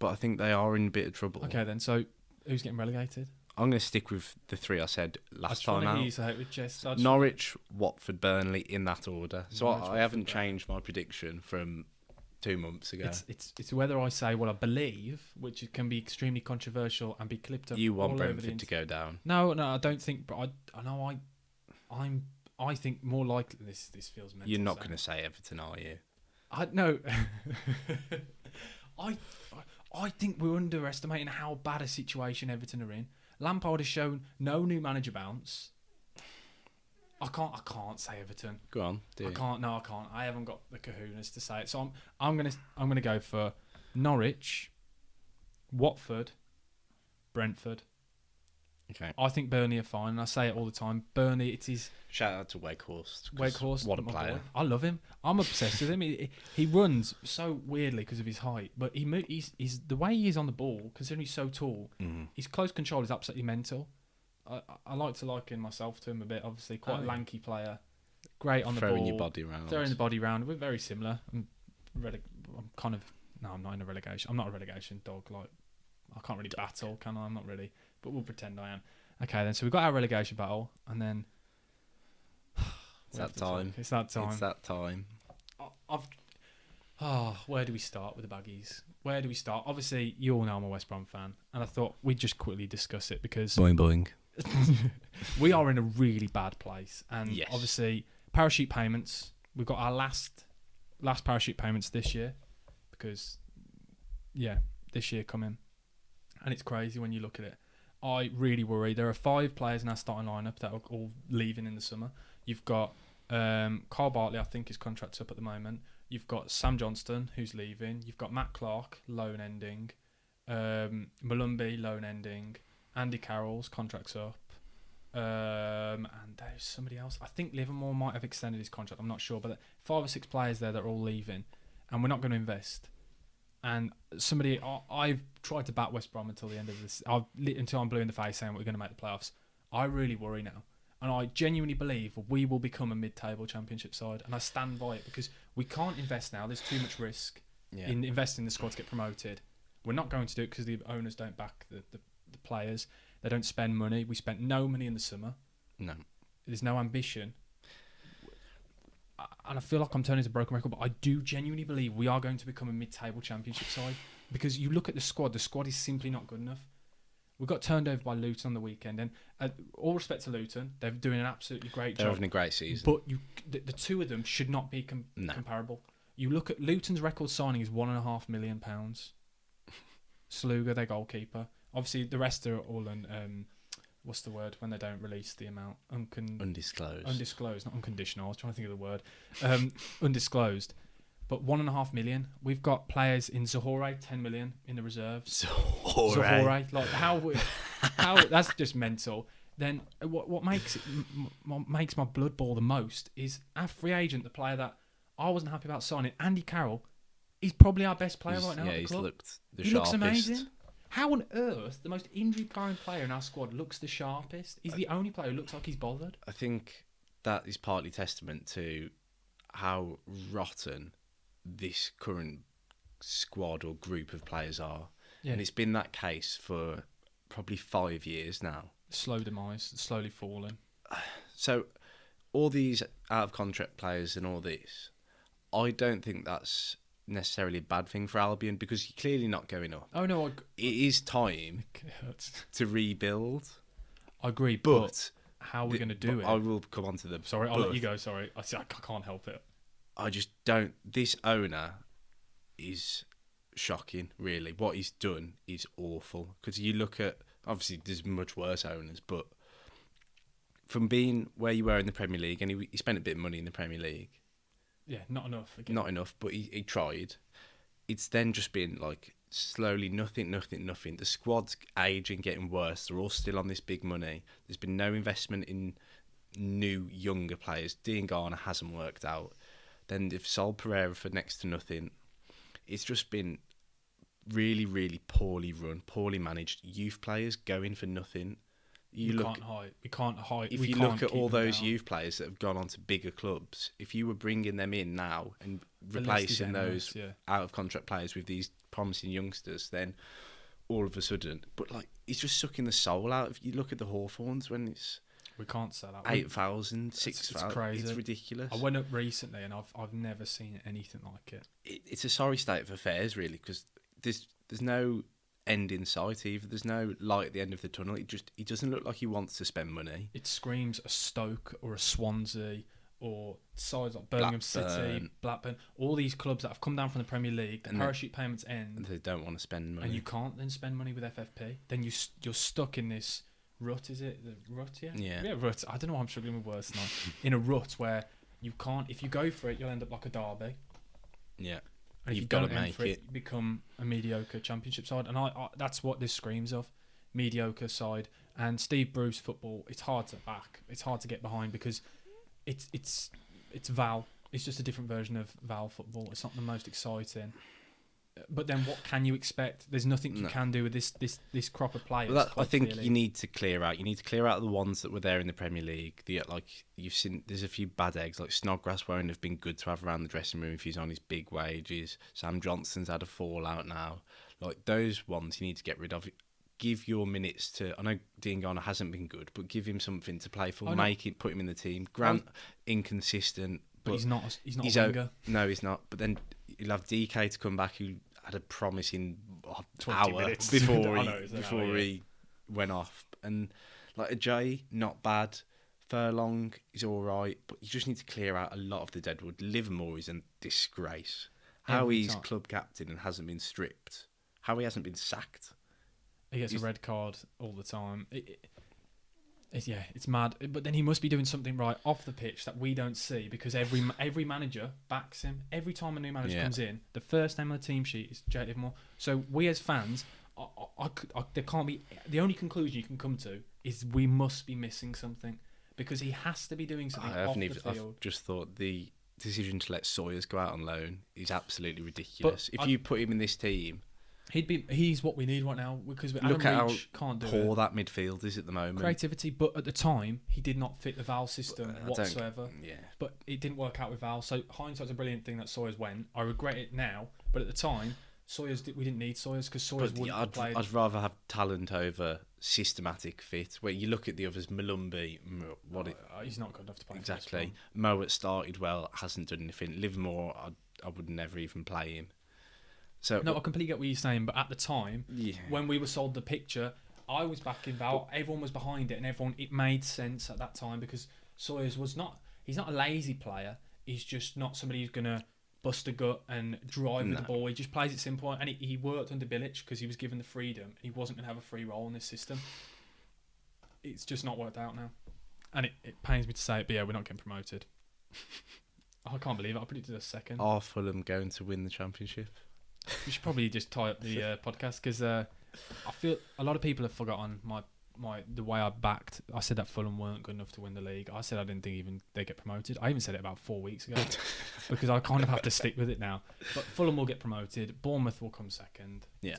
but I think they are in a bit of trouble. Okay, then. So who's getting relegated? I'm going to stick with the 3 I said last time out. With Norwich, Watford, Burnley in that order. So I haven't changed my prediction from 2 months ago. It's whether I say what I believe, which can be extremely controversial and be clipped up. You want Brentford to go down? No, I don't think. But I know I think more likely. This feels mental. You're not going to say Everton, are you? No. I think we're underestimating how bad a situation Everton are in. Lampard has shown no new manager bounce. I can't say Everton. Go on. I can't. I haven't got the kahunas to say it. So I'm gonna go for Norwich, Watford, Brentford. Okay. I think Burnley are fine, and I say it all the time. Burnley, it is... Shout out to Weghorst. Weghorst, what a player. Boy. I love him. I'm obsessed with him. He runs so weirdly because of his height, but he's the way he is on the ball, considering he's so tall, his close control is absolutely mental. I like to liken myself to him a bit, obviously. Quite a lanky player. Great on the ball. Throwing your body around. Throwing the body around. We're very similar. I'm kind of... No, I'm not in a relegation. I'm not a relegation dog. Like, I can't really battle, can I? I'm not really. But we'll pretend I am. Okay, then. So we've got our relegation battle, and then... It's that time. It's that time. It's that time. Where do we start with the Baggies? Where do we start? Obviously, you all know I'm a West Brom fan, and I thought we'd just quickly discuss it because... Boing, boing. We are in a really bad place, and obviously, parachute payments. We've got our last parachute payments this year because, this year coming, and it's crazy when you look at it. I really worry. There are 5 players in our starting lineup that are all leaving in the summer. You've got Carl Bartley, I think his contract's up at the moment. You've got Sam Johnston, who's leaving. You've got Matt Clark, loan ending. Malumbi, loan ending. Andy Carroll's contract's up. And there's somebody else. I think Livermore might have extended his contract. I'm not sure. But 5 or 6 players there that are all leaving. And we're not going to invest. And I've tried to bat West Brom until the end of this. Until I'm blue in the face saying we're going to make the playoffs. I really worry now. And I genuinely believe we will become a mid-table championship side. And I stand by it because we can't invest now. There's too much risk in investing in the squad to get promoted. We're not going to do it because the owners don't back the players. They don't spend money. We spent no money in the summer. No. There's no ambition. And I feel like I'm turning to a broken record, but I do genuinely believe we are going to become a mid-table championship side. Because you look at the squad is simply not good enough. We got turned over by Luton on the weekend, and all respect to Luton, they're doing an absolutely great job. They're having a great season. But the two of them should not be comparable. You look at Luton's record signing is £1.5 million. Sluga, their goalkeeper. Obviously, the rest are all what's the word when they don't release the amount? Undisclosed. Undisclosed, not unconditional. I was trying to think of the word. Undisclosed. But £1.5 million. We've got players in Zohore, 10 million in the reserves. Zohore, like how that's just mental. Then what makes my blood boil the most is our free agent, the player that I wasn't happy about signing, Andy Carroll. He's probably our best player right now. Yeah, at the club. He looks amazing. How on earth the most injury-prone player in our squad looks the sharpest? He's the only player who looks like he's bothered. I think that is partly testament to how rotten this current squad or group of players are. Yeah. And it's been that case for probably 5 years now. Slow demise, slowly falling. So all these out-of-contract players and all this, I don't think that's necessarily a bad thing for Albion because you're clearly not going up. Oh, no. It is time to rebuild. I agree, but how are we going to do it? I will come on to them. Sorry, I'll let you go. Sorry. I can't help it. I just don't... This owner is shocking, really. What he's done is awful. Because you look at... Obviously, there's much worse owners, but from being where you were in the Premier League, and he spent a bit of money in the Premier League. Yeah, not enough. Again. Not enough, but he tried. It's then just been like slowly nothing. The squad's aging, getting worse. They're all still on this big money. There's been no investment in new, younger players. Dean Garner hasn't worked out. Then they've sold Pereira for next to nothing. It's just been really, really poorly run, poorly managed. Youth players going for nothing. We can't hide. If you look at all those youth players that have gone on to bigger clubs, if you were bringing them in now and replacing those out-of-contract players with these promising youngsters, then all of a sudden... But, like, he's just sucking the soul out. If you look at the Hawthorns when it's... We can't sell that. 8,000, 6,000. It's crazy. It's ridiculous. I went up recently and I've never seen anything like it. It's a sorry state of affairs, really, because there's no end in sight either. There's no light at the end of the tunnel. He doesn't look like he wants to spend money. It screams a Stoke or a Swansea or sides like Birmingham City, Blackburn, all these clubs that have come down from the Premier League. The parachute payments end. And they don't want to spend money. And you can't then spend money with FFP. Then you're stuck in this rut, is it? The rut, yeah? Yeah, rut. I don't know why I'm struggling with words tonight. In a rut where you can't, if you go for it, you'll end up like a Derby. Yeah. And you've got to make it. You become a mediocre championship side. And I that's what this screams of. Mediocre side. And Steve Bruce football, it's hard to back. It's hard to get behind because it's Val. It's just a different version of Val football. It's not the most exciting. But then what can you expect? There's nothing you can do with this crop of players. Well, I think you need to clear out. You need to clear out the ones that were there in the Premier League. You've seen, there's a few bad eggs. Like Snodgrass won't have been good to have around the dressing room if he's on his big wages. Sam Johnson's had a fallout now. Like those ones, you need to get rid of. Give your minutes to. I know Diangana hasn't been good, but give him something to play for. Put him in the team. Grant inconsistent. But he's not a winger. No, he's not. But then you'll have DK to come back, who had a promising 20 hour minutes before he went off. And like Ajay, not bad. Furlong is all right, but you just need to clear out a lot of the deadwood. Livermore is a disgrace. How he's club captain and hasn't been stripped. How he hasn't been sacked. He gets a red card all the time. It's mad. But then he must be doing something right off the pitch that we don't see because every manager backs him. Every time a new manager comes in, the first name on the team sheet is Jay Livermore. So we as fans, there can't be. The only conclusion you can come to is we must be missing something because he has to be doing something off the field. I've just thought the decision to let Sawyers go out on loan is absolutely ridiculous. But if you put him in this team, he's what we need right now because look Adam at Reach can't do poor that midfield is at the moment. Creativity, but at the time he did not fit the Val system whatsoever. But it didn't work out with Val. So hindsight's a brilliant thing that Sawyers went. I regret it now, but at the time we didn't need Sawyers because Sawyers wouldn't have played. I'd rather have talent over systematic fit. Where you look at the others, Malumbi, he's not good enough to play. Exactly. Mowat started well, hasn't done anything. Livermore, I would never even play him. So, no, I completely get what you're saying, but at the time, when we were sold the picture, I was backing Val. Everyone was behind it, and it made sense at that time because Sawyers he's not a lazy player. He's just not somebody who's going to bust a gut and drive with the ball. He just plays it simple, and he worked under Bilic because he was given the freedom. He wasn't going to have a free role in this system. It's just not worked out now. And it pains me to say it, but yeah, we're not getting promoted. I can't believe it. I predicted a second. Are Fulham going to win the championship? We should probably just tie up the podcast because I feel a lot of people have forgotten the way I backed. I said that Fulham weren't good enough to win the league. I said I didn't think even they get promoted. I even said it about 4 weeks ago because I kind of have to stick with it now. But Fulham will get promoted. Bournemouth will come second. Yeah.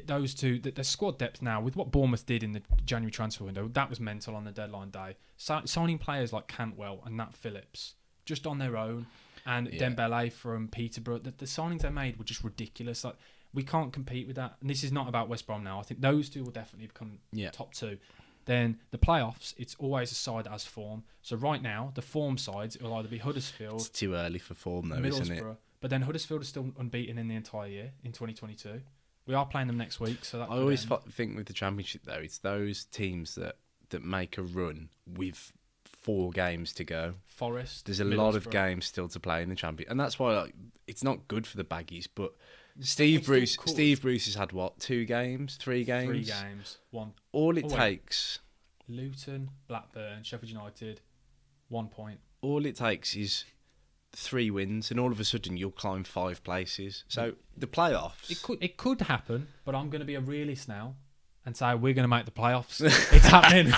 Those two, the squad depth now, with what Bournemouth did in the January transfer window, that was mental on the deadline day. Signing players like Cantwell and Nat Phillips just on their own. And Dembele from Peterborough, the signings they made were just ridiculous. Like we can't compete with that. And this is not about West Brom now. I think those two will definitely become top two. Then the playoffs, it's always a side that has form. So right now, the form sides, it will either be Huddersfield. It's too early for form though, isn't it? But then Huddersfield is still unbeaten in the entire year in 2022. We are playing them next week. So that I always think with the Championship though, it's those teams that make a run with 4 games to go. Forest. There's a lot of games still to play in the Champions, and that's why it's not good for the Baggies. But Steve Bruce has had 2 games, 3 games, 3 games, 1. All it takes. Luton, Blackburn, Sheffield United, 1 point. All it takes is 3 wins, and all of a sudden you'll climb 5 places. So the playoffs. It could happen, but I'm going to be a realist now and say we're going to make the playoffs. It's happening.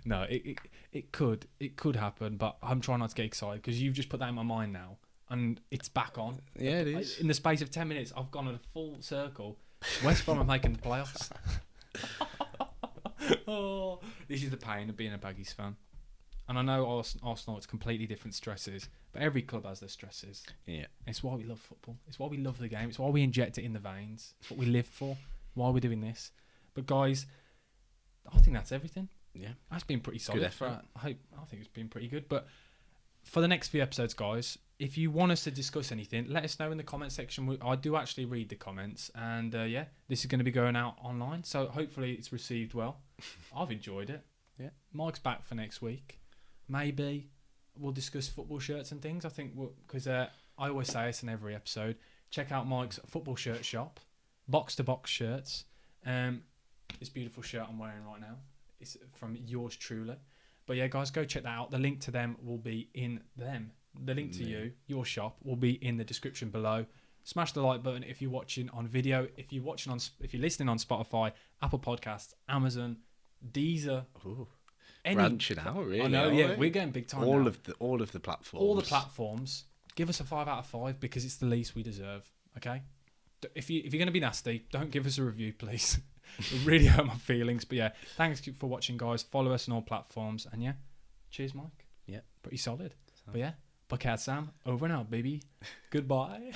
No, it could happen, but I'm trying not to get excited because you've just put that in my mind now, and it's back on. Yeah, it is. In the space of 10 minutes, I've gone in a full circle. West Brom are making the playoffs. Oh, this is the pain of being a Baggies fan. And I know Arsenal, it's completely different stresses, but every club has their stresses. Yeah. It's why we love football. It's why we love the game. It's why we inject it in the veins. It's what we live for. Why we're doing this. But guys, I think that's everything. Yeah. That's been pretty solid. Good effort. I think it's been pretty good. But for the next few episodes, guys, if you want us to discuss anything, let us know in the comment section. I do actually read the comments. And this is going to be going out online. So hopefully it's received well. I've enjoyed it. Yeah. Mike's back for next week. Maybe we'll discuss football shirts and things. I think because I always say this in every episode. Check out Mike's football shirt shop, box to box shirts. This beautiful shirt I'm wearing right now is from yours truly. But yeah, guys, go check that out. The link to them will be in them. The link to your shop will be in the description below. Smash the like button if you're watching on video. If you're listening on Spotify, Apple Podcasts, Amazon, Deezer. Ooh. Branching out, really. I know, yeah, we're getting big time. All of the platforms. All the platforms. Give us a 5 out of 5 because it's the least we deserve. Okay. If you're going to be nasty, don't give us a review, please. It really hurt my feelings. But yeah, thanks for watching, guys. Follow us on all platforms, and yeah, cheers, Mike. Yeah, pretty solid. But yeah, BucketHatSam over and out, baby. Goodbye.